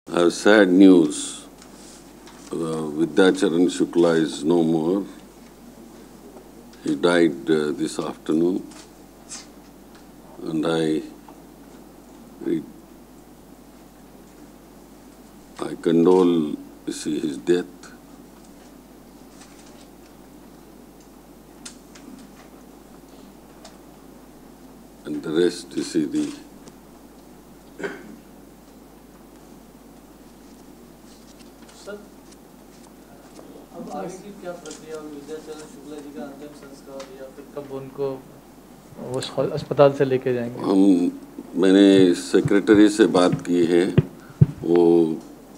I have sad news. Vidyacharan Shukla is no more. He died this afternoon, and I condole to see his death. And the rest to see the अब आगे की क्या प्रक्रिया होगी? विद्याचरण शुक्ला जी का अंतिम संस्कार या फिर कब उनको वो अस्पताल से लेके जाएंगे? मैंने सेक्रेटरी से बात की है, वो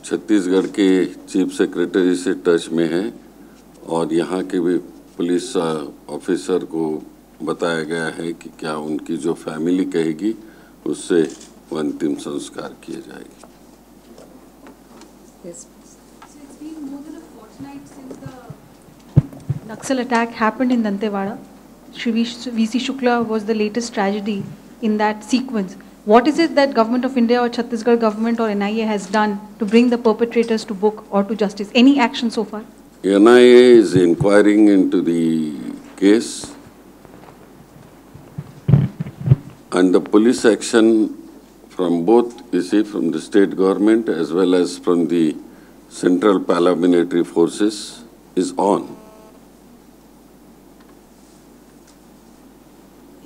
छत्तीसगढ़ के चीफ सेक्रेटरी से टच में है और यहाँ के भी पुलिस ऑफिसर को बताया गया है कि क्या उनकी जो फैमिली कहेगी उससे वो अंतिम संस्कार किए जाएगी। Yes. So it's been more than a fortnight since the Naxal attack happened in Dantewada. VC Shukla was the latest tragedy in that sequence. What is it that Government of India or Chhattisgarh government or NIA has done to bring the perpetrators to book or to justice? Any action so far? NIA is inquiring into the case, and the police action from both, you see, from the state government as well as from the central paramilitary forces is on.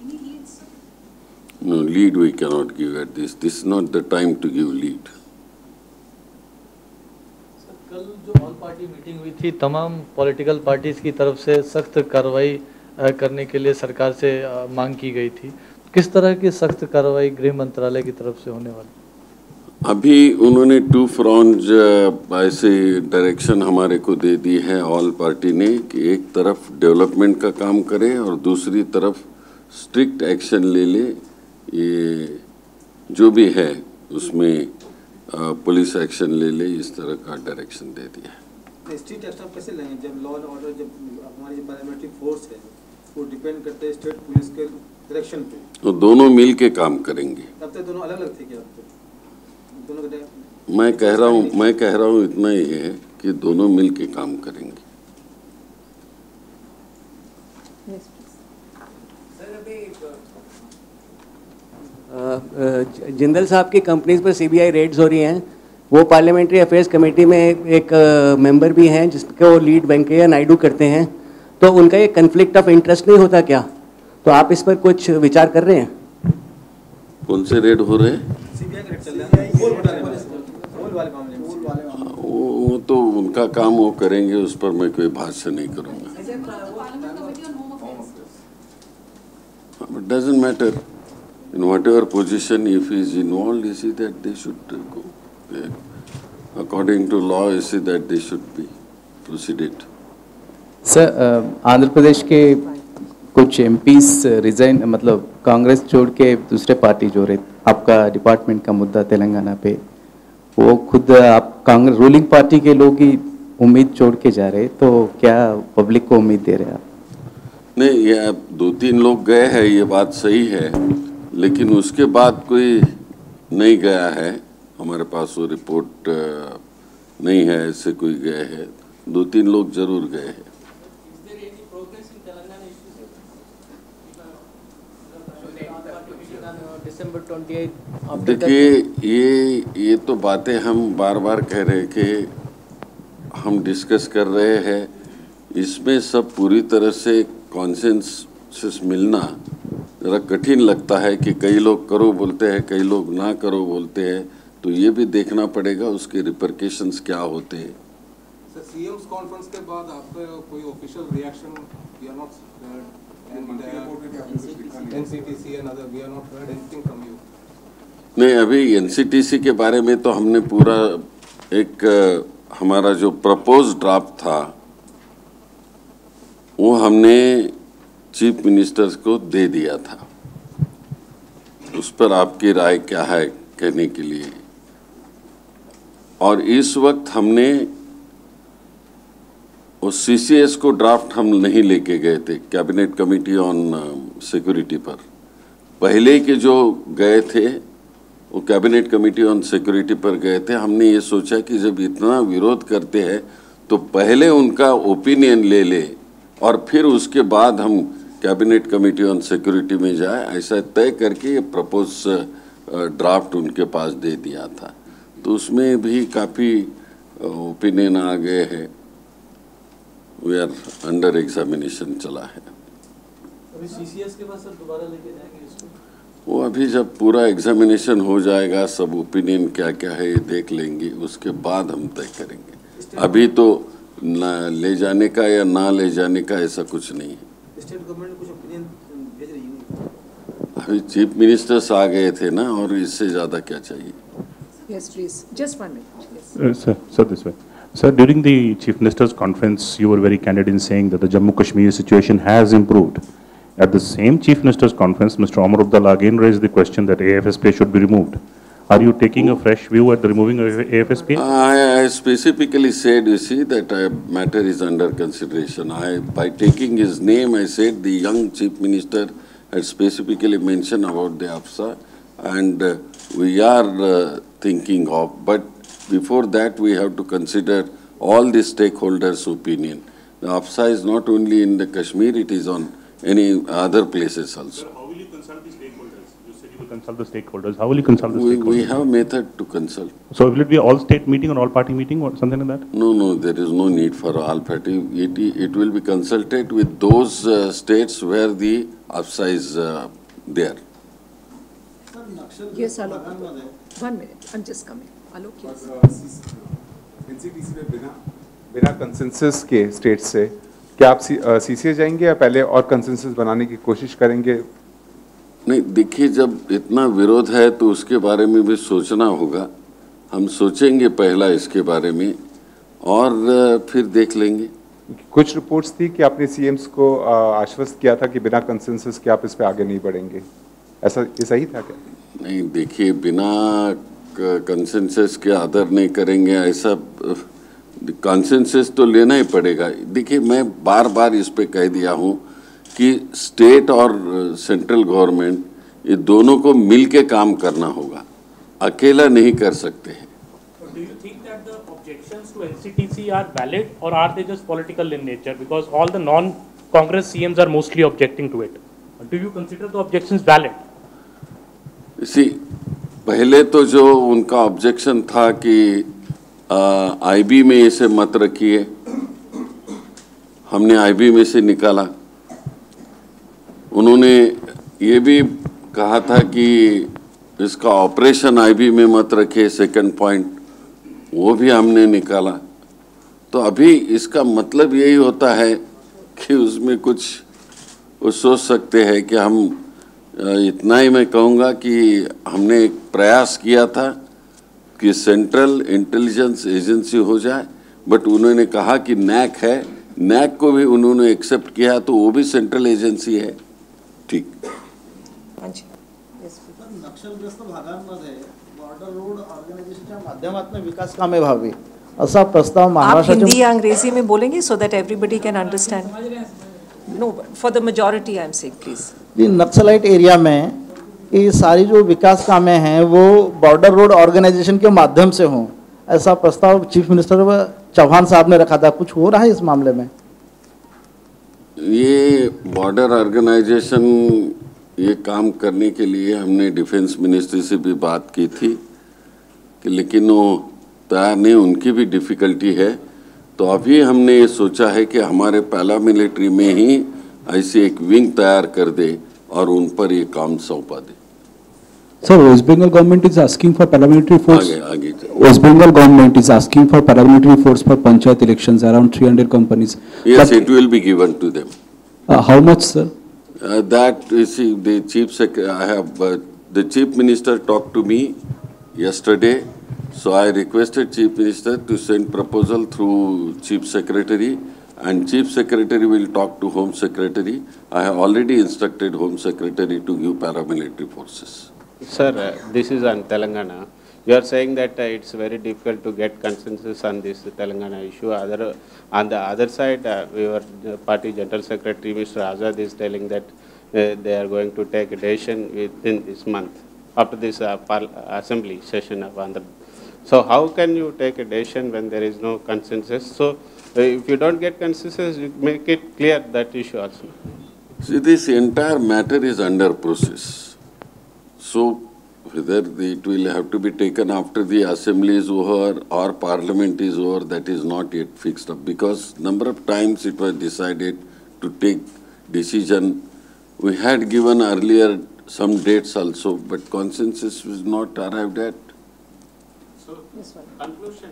Any leads? No, lead we cannot give at this. This is not the time to give lead. Sir, कल जो all party meeting हुई थी, तमाम political parties की तरफ से सख्त कार्रवाई करने के लिए सरकार से मांग की गई थी। किस तरह की सख्त कार्रवाई गृह मंत्रालय की तरफ से होने वाली? अभी उन्होंने 2 फ्रंट ऐसे डायरेक्शन हमारे को दे दी है ऑल पार्टी ने कि एक तरफ डेवलपमेंट का काम करे और दूसरी तरफ स्ट्रिक्ट एक्शन ले ले। ये जो भी है उसमें पुलिस एक्शन ले ले, इस तरह का डायरेक्शन दे दिया है। स्टेट एक्शन कैसे लेंगे जब लॉ एंड ऑर्डर, जब हमारी जो पैरामिलिट्री फोर्स है वो डिपेंड करते हैं स्टेट पुलिस के डायरेक्शन पे? तो दोनों मिल के काम करेंगे। तब तक दोनों अलग अलग थे क्या? दोनों के मैं कह रहा हूँ इतना ही है कि दोनों मिल के काम करेंगे। Yes, please. जिंदल साहब की कंपनीज पर सीबीआई रेड्स हो रही हैं। वो पार्लियामेंट्री अफेयर्स कमेटी में एक मेंबर भी हैं जिसको लीड वेंकैया नायडू करते हैं, तो उनका ये कन्फ्लिक्ट ऑफ इंटरेस्ट नहीं होता क्या? तो आप इस पर कुछ विचार कर रहे हैं? कौन से रेड हो रहे हैं? सीबीआई का रेड चल रहा है कोल वाले मामले में। वो तो उनका काम वो करेंगे, उस पर मैं कोई भाष्य नहीं करूँगा। It doesn't matter. In whatever position, if he is involved, you see that they should go. According to law, you see that they should be proceeded. Sir, Andhra Pradesh के कुछ एमपीस रिजाइन, मतलब कांग्रेस छोड़ के दूसरे पार्टी जो रहे, आपका डिपार्टमेंट का मुद्दा तेलंगाना पे, वो खुद आप कांग्रेस रूलिंग पार्टी के लोग ही उम्मीद छोड़ के जा रहे, तो क्या पब्लिक को उम्मीद दे रहे हैं आप? नहीं, ये 2-3 लोग गए हैं, ये बात सही है, लेकिन उसके बाद कोई नहीं गया है। हमारे पास वो रिपोर्ट नहीं है ऐसे कोई गए हैं। 2-3 लोग जरूर गए हैं। देखिए, ये तो बातें हम बार बार कह रहे कि हम डिस्कस कर रहे हैं, इसमें सब पूरी तरह से कॉन्सेंसस मिलना ज़रा कठिन लगता है कि कई लोग करो बोलते हैं, कई लोग ना करो बोलते हैं, तो ये भी देखना पड़ेगा उसके रिपरकेशंस क्या होते हैं। सर, सीएम्स कॉन्फ्रेंस के बाद आपका कोई official reaction we are not NCTC and other, we are not heard anything from you? नहीं, अभी एनसीटीसी के बारे में तो हमने पूरा एक हमारा जो प्रपोज ड्राफ्ट था वो हमने चीफ मिनिस्टर्स को दे दिया था। उस पर आपकी राय क्या है कहने के लिए? और इस वक्त हमने उस सीसीएस को ड्राफ्ट हम नहीं लेके गए थे कैबिनेट कमेटी ऑन सिक्योरिटी पर। पहले के जो गए थे वो कैबिनेट कमेटी ऑन सिक्योरिटी पर गए थे। हमने ये सोचा कि जब इतना विरोध करते हैं तो पहले उनका ओपिनियन ले ले और फिर उसके बाद हम कैबिनेट कमेटी ऑन सिक्योरिटी में जाए, ऐसा तय करके ये प्रपोज ड्राफ्ट उनके पास दे दिया था। तो उसमें भी काफ़ी ओपिनियन आ गए हैं। वी आर अंडर एग्जामिनेशन चला है। अभी सीसीएस के पास सर दोबारा लेके जाएंगे इसको? वो अभी जब पूरा एग्जामिनेशन हो जाएगा, सब ओपिनियन क्या क्या है ये देख लेंगे, उसके बाद हम तय करेंगे। अभी तो ना ले जाने का या ना ले जाने का ऐसा कुछ नहीं है। स्टेट गवर्नमेंट कुछ ओपिनियन भेज रही है? अभी चीफ मिनिस्टर्स आ गए थे ना, और इससे ज़्यादा क्या चाहिए। Yes, please. Just 1 minute. Yes. Sir, this way. Sir, during the Chief Minister's conference, you were very candid in saying that the Jammu Kashmir situation has improved. At the same Chief Minister's conference, Mr. Omar Abdullah again raised the question that AFSPA should be removed. Are you taking a fresh view at the removing of AFSPA? I specifically said, you see, that matter is under consideration. By taking his name, I said the young Chief Minister had specifically mentioned about the AFSA, and we are thinking of, but before that we have to consider all the stakeholders' opinion. The AFSA is not only in the Kashmir, it is on any other places also. Sir, how will you consult the stakeholders? You said you will consult the stakeholders. How will you consult the stakeholders? We have method to consult. So will it be all state meeting or all party meeting or something like that? No, there is no need for all party. It will be consulted with those states where the AFSA is there. Yes, Alok. 1 minute. I'm just coming. Alok, yes. NCTC में बिना consensus के state से क्या आप CCA जाएंगे या पहले और कंसेंसस बनाने की कोशिश करेंगे? नहीं, देखिए, जब इतना विरोध है तो उसके बारे में भी सोचना होगा। हम सोचेंगे पहला इसके बारे में और फिर देख लेंगे। कुछ रिपोर्ट्स थी कि आपने सीएम्स को आश्वस्त किया था कि बिना कंसेंसस के आप इस पे आगे नहीं बढ़ेंगे, ऐसा ये सही था क्या? नहीं, देखिए, बिना कंसेंसस के आदर नहीं करेंगे, ऐसा कंसेंसस तो लेना ही पड़ेगा। देखिए, मैं बार बार इस पे कह दिया हूँ कि स्टेट और सेंट्रल गवर्नमेंट ये दोनों को मिल के काम करना होगा, अकेला नहीं कर सकते हैं। Do you think that the objections to NCTC are valid or are they just political in nature? Because all the non-Congress CMs are mostly objecting to it. Do you consider the objections valid? इसी पहले तो जो उनका objection था कि IB में इसे मत रखिए, हमने आईबी में से निकाला। उन्होंने ये भी कहा था कि इसका ऑपरेशन आईबी में मत रखिए, सेकंड पॉइंट, वो भी हमने निकाला। तो अभी इसका मतलब यही होता है कि उसमें कुछ वो सोच सकते हैं कि हम इतना ही मैं कहूँगा कि हमने एक प्रयास किया था कि सेंट्रल इंटेलिजेंस एजेंसी हो जाए, बट उन्होंने कहा कि नैक है, नैक को भी उन्होंने एक्सेप्ट किया, तो वो भी सेंट्रल एजेंसी है। ठीक। नक्षलग्रस्त भागांमध्ये बॉर्डर रोड ऑर्गनायझेशनच्या माध्यमातून विकास कामे व्हावी असा प्रस्ताव महाराष्ट्र। आप हिंदी या अंग्रेजी में बोलेंगे so that everybody can understand? No, for the majority I am saying, please. जी, नक्सलाइट एरिया में ये सारी जो विकास कामें हैं वो बॉर्डर रोड ऑर्गेनाइजेशन के माध्यम से हों, ऐसा प्रस्ताव चीफ मिनिस्टर चौहान साहब ने रखा था। कुछ हो रहा है इस मामले में? ये बॉर्डर ऑर्गेनाइजेशन ये काम करने के लिए हमने डिफेंस मिनिस्ट्री से भी बात की थी कि, लेकिन वो तैयार नहीं, उनकी भी डिफ़िकल्टी है। तो अभी हमने ये सोचा है कि हमारे पैरामिलिट्री में ही ऐसी एक विंग तैयार कर दे और उन पर ये काम सौंपा दे। Sir, West Bengal government is asking for paramilitary force. आगे West Bengal government is asking for paramilitary force for panchayat elections, around 300 companies. Yes, but it will be given to them. How much, sir? That, you see, the chief minister talked to me yesterday, so I requested chief minister to send proposal through chief secretary, and chief secretary will talk to home secretary. I have already instructed home secretary to give paramilitary forces. Sir, this is on Telangana. You are saying that it's very difficult to get consensus on this Telangana issue. On the other side, our party General Secretary Mr. Azad is telling that they are going to take a decision within this month. after this assembly session of Andhra. So how can you take a decision when there is no consensus? So if you don't get consensus, you make it clear that issue also. See, this entire matter is under process. So whether it will have to be taken after the assembly is over or parliament is over, that is not yet fixed up, because number of times it was decided to take decision. We had given earlier some dates also, but consensus was not arrived at. So conclusion.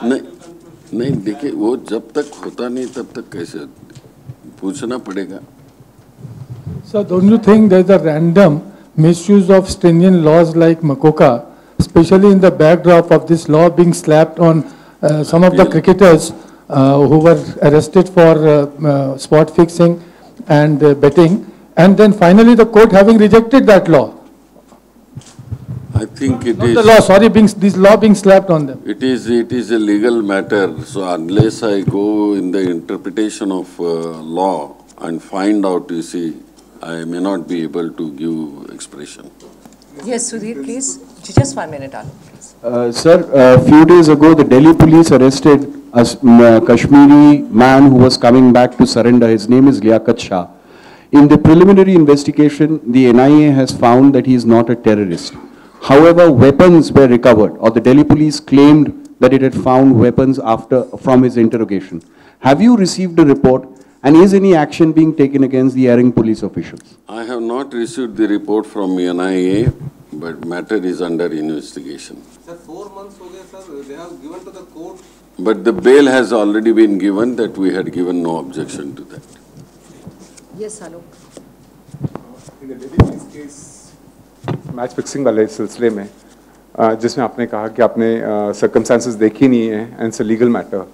नहीं देखिए, वो जब तक होता नहीं तब तक कैसे पूछना पड़ेगा. So don't you think there's a random misuse of stringent laws like Makoka, especially in the backdrop of this law being slapped on some of the cricketers who were arrested for spot fixing and betting, and then finally the court having rejected that law? I think it Not is. the law, sorry, this law being slapped on them. It is a legal matter. So unless I go in the interpretation of law and find out, you see, I may not be able to give expression. Yes, Sudhir, please. Just 1 minute, Alok, please. Sir, a few days ago, the Delhi police arrested a Kashmiri man who was coming back to surrender. His name is Liaquat Shah. In the preliminary investigation, the NIA has found that he is not a terrorist. However, weapons were recovered, or the Delhi police claimed that it had found weapons from his interrogation. Have you received a report, and is any action being taken against the erring police officials? I have not received the report from NIA, but matter is under investigation. Sir, 4 months हो गए, sir. They have given to the court. But the bail has already been given, that we had given no objection to that. Yes, Alok. In the Delhi police case, match fixing वाले सिलसिले में जिसमें आपने कहा कि आपने circumstances देखी नहीं है and it's a legal matter,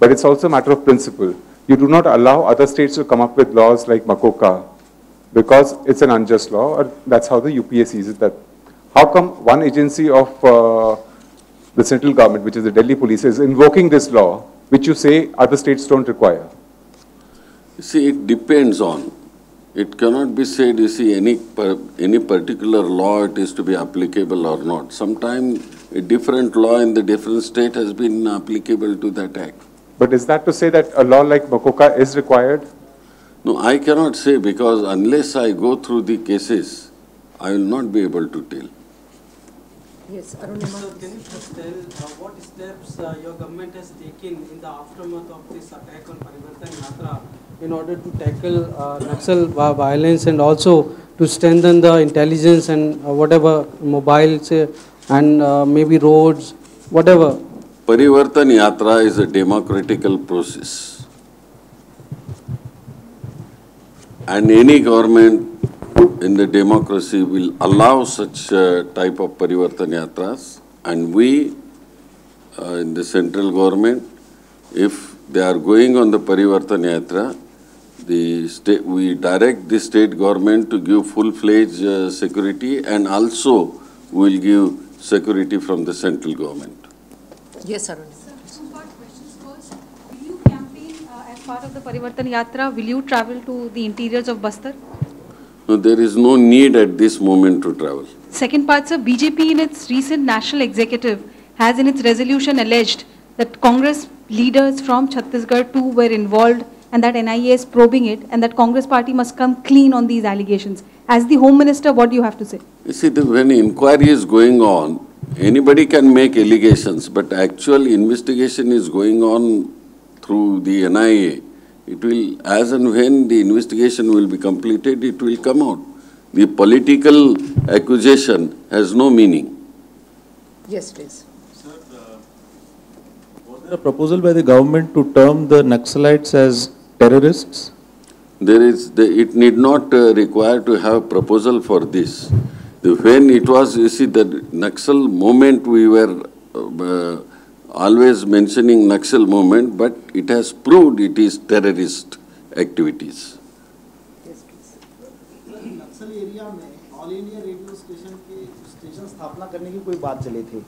but it's also a matter of principle. You do not allow other states to come up with laws like Makoka because it's an unjust law, or that's how the UPA sees it. That how come one agency of the central government, which is the Delhi police, is invoking this law, which you say other states don't require? You see, it depends on. It cannot be said, you see, any particular law it is to be applicable or not. Sometimes a different law in the different state has been applicable to that act. But is that to say that a law like Makoka is required? No, I cannot say, because unless I go through the cases, I will not be able to tell. Yes, Arunima. So can you just tell what steps your government has taken in the aftermath of this attack on Parivartan Yatra in order to tackle Naxal violence and also to strengthen the intelligence and whatever mobiles and maybe roads, whatever? Parivartan Yatra is a democratical process. And any government in the democracy will allow such type of Parivartan Yatras. And we, in the central government, if they are going on the Parivartan Yatra, we direct the state government to give full-fledged security, and also we will give security from the central government. Yes, Arun. Two-part questions. First, will you campaign as part of the Parivartan Yatra? Will you travel to the interiors of Bastar? No, there is no need at this moment to travel. Second part, sir, BJP in its recent national executive has in its resolution alleged that Congress leaders from Chhattisgarh too were involved and that NIA is probing it and that Congress party must come clean on these allegations. As the Home Minister, what do you have to say? You see, when inquiry is going on, anybody can make allegations, but actual investigation is going on through the NIA. It will, as and when the investigation will be completed, it will come out. The political accusation has no meaning. Yes, please. Sir, was there a proposal by the government to term the Naxalites as terrorists? It need not require to have proposal for this. When it was, you see, the Naxal movement, we were always mentioning Naxal movement, but it has proved it is terrorist activities. Yes, please. Naxal area में all India radio station स्थापना करने की कोई बात चली थी,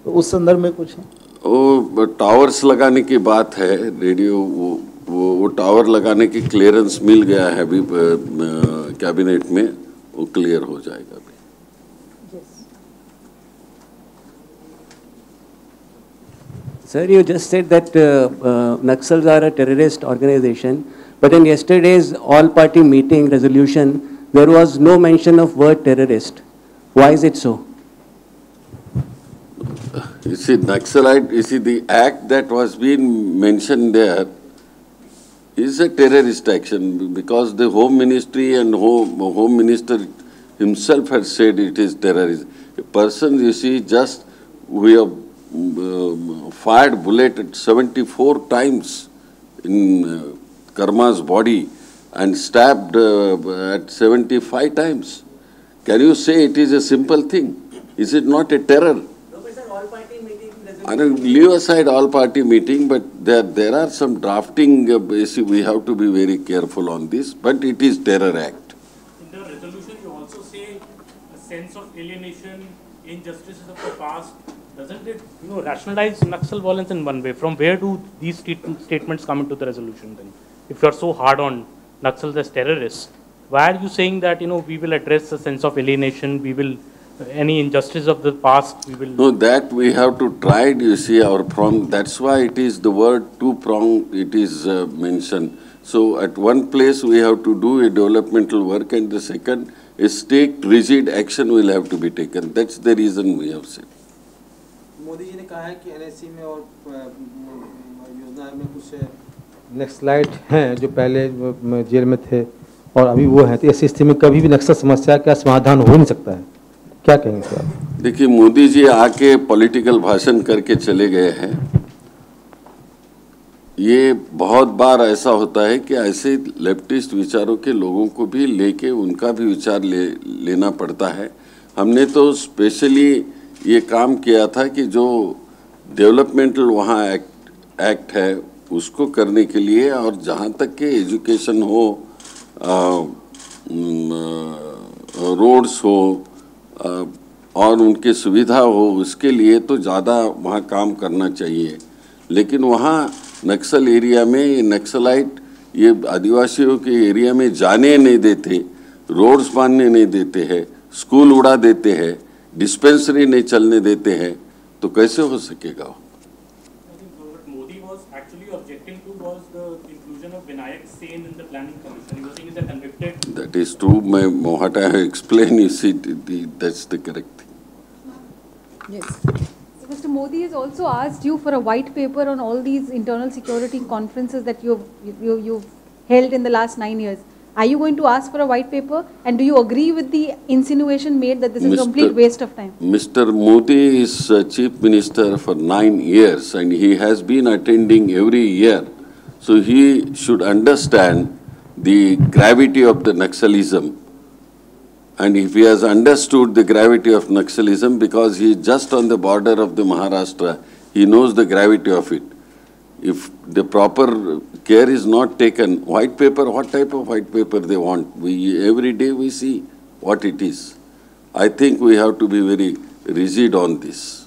तो उस संदर्भ में कुछ है? वो टावर्स लगाने की बात है, रेडियो वो टावर लगाने की क्लियरेंस मिल गया है अभी कैबिनेट में, वो क्लियर हो जाएगा अभी. Sir, you just said that Naxals are a terrorist organization, but in yesterday's all-party meeting resolution, there was no mention of word terrorist. Why is it so? You see, Naxalite, you see, the act that was being mentioned there is a terrorist action because the Home Ministry and Home Minister himself has said it is terrorism. A person, you see, just we have fired bullet at 74 times in Karma's body and stabbed at 75 times. Can you say it is a simple thing? Is it not a terror? I don't leave aside all-party meeting, but there are some drafting. We have to be very careful on this. But it is terror act. In the resolution, you also say a sense of alienation, injustices of the past. Doesn't it, rationalize Naxal violence in one way? From where do these statements come into the resolution then? If you are so hard on Naxals as terrorists, why are you saying that we will address a sense of alienation? We will. Any injustice of the past, we will... No, that we have to try, you see, our prong. That's why it is the word two-prong, it is mentioned. So at one place we have to do a developmental work, and the second, a strict, rigid action will have to be taken. That's the reason we have said. Modi ji ने कहा है कि NSC में और योजना में कुछ naxalite हैं जो पहले जेल में थे और अभी वो हैं, तो ऐसी स्थिति में कभी भी नक्सल समस्या का समाधान हो नहीं सकता है। क्या कहेंगे सर? देखिए, मोदी जी आके पॉलिटिकल भाषण करके चले गए हैं। ये बहुत बार ऐसा होता है कि ऐसे लेफ्टिस्ट विचारों के लोगों को भी लेके उनका भी विचार लेना पड़ता है। हमने तो स्पेशली ये काम किया था कि जो डेवलपमेंटल वहाँ एक्ट है उसको करने के लिए, और जहाँ तक के एजुकेशन हो, रोड्स हो और उनकी सुविधा हो, उसके लिए तो ज़्यादा वहाँ काम करना चाहिए। लेकिन वहाँ नक्सल एरिया में ये नक्सलाइट ये आदिवासियों के एरिया में जाने नहीं देते, रोड्स बांधने नहीं देते हैं, स्कूल उड़ा देते हैं, डिस्पेंसरी नहीं चलने देते हैं, तो कैसे हो सकेगा? Modi was actually objecting to was the inclusion of Vinayak Sen in the planning commission. He was saying he's a convicted. That is true. What I have explained, you see, that's the correct thing. Yes. Mr. Modi has also asked you for a white paper on all these internal security conferences that you've held in the last 9 years. Are you going to ask for a white paper? And do you agree with the insinuation made that this is a complete waste of time? Mr. Modi is Chief Minister for 9 years and he has been attending every year. So he should understand the gravity of the Naxalism. And if he has understood the gravity of Naxalism, because he is just on the border of the Maharashtra, he knows the gravity of it. If the proper care is not taken, white paper, what type of white paper they want? Every day we see what it is. I think we have to be very rigid on this.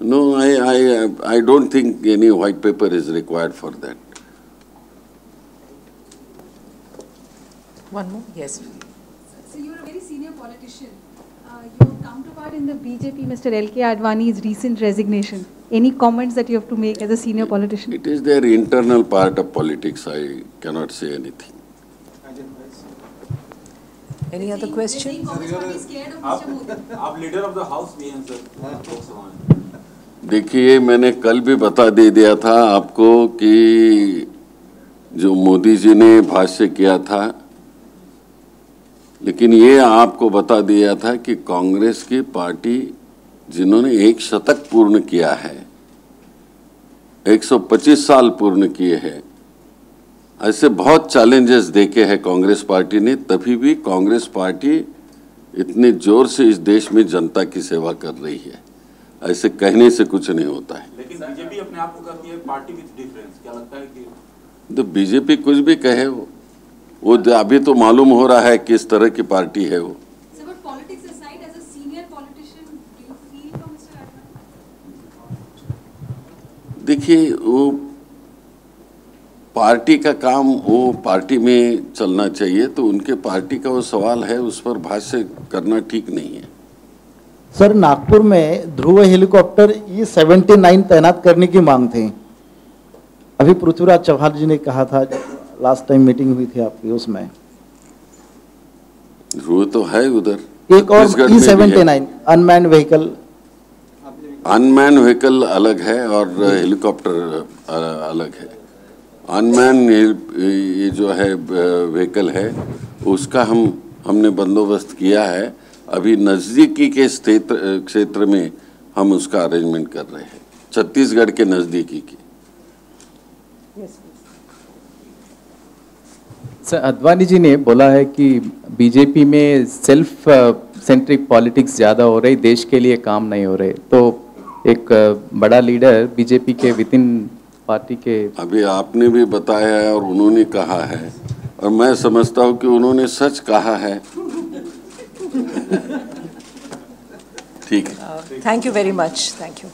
No, I don't think any white paper is required for that. One more? Yes. So you're a very senior politician. Your counterpart in the BJP, Mr. L.K. Advani's recent resignation. Any comments that you have to make as a senior politician? It is their internal part of politics. I cannot say anything. Any other question? आप leader of the house भी हैं sir. देखिए, मैंने कल भी बता दे दिया था आपको कि जो मोदी जी ने भाष्य किया था, लेकिन ये आपको बता दिया था कि कांग्रेस की पार्टी जिन्होंने 1 शतक पूर्ण किया है, 125 साल पूर्ण किए हैं, ऐसे बहुत चैलेंजेस देखे हैं कांग्रेस पार्टी ने, तभी भी कांग्रेस पार्टी इतने जोर से इस देश में जनता की सेवा कर रही है। ऐसे कहने से कुछ नहीं होता है। लेकिन बीजेपी अपने आप को कहती है पार्टी विद डिफरेंस, क्या लगता है कि तो बीजेपी कुछ भी कहे, वो अभी तो मालूम हो रहा है किस तरह की पार्टी है वो। देखिए, वो पार्टी का काम वो पार्टी में चलना चाहिए, तो उनके पार्टी का वो सवाल है, उस पर भाष्य करना ठीक नहीं है। सर, नागपुर में ध्रुव हेलीकॉप्टर E-79 तैनात करने की मांग थी। अभी पृथ्वीराज चौहान जी ने कहा था, लास्ट टाइम मीटिंग हुई थी आपकी, उसमें ध्रुव तो है उधर। एक और E-79 unmanned vehicle. Unmanned vehicle अलग है और हेलीकॉप्टर अलग है। अनमैन ये जो है व्हीकल है, उसका हमने बंदोबस्त किया है। अभी नज़दीकी के क्षेत्र में हम उसका अरेंजमेंट कर रहे हैं, छत्तीसगढ़ के नज़दीकी की। सर, अडवाणी जी ने बोला है कि बीजेपी में सेल्फ सेंट्रिक पॉलिटिक्स ज़्यादा हो रही, देश के लिए काम नहीं हो रहे। तो एक बड़ा लीडर बीजेपी के विद इन पार्टी के, अभी आपने भी बताया है और उन्होंने कहा है, और मैं समझता हूँ कि उन्होंने सच कहा है। ठीक है। Thank you very much. Thank you.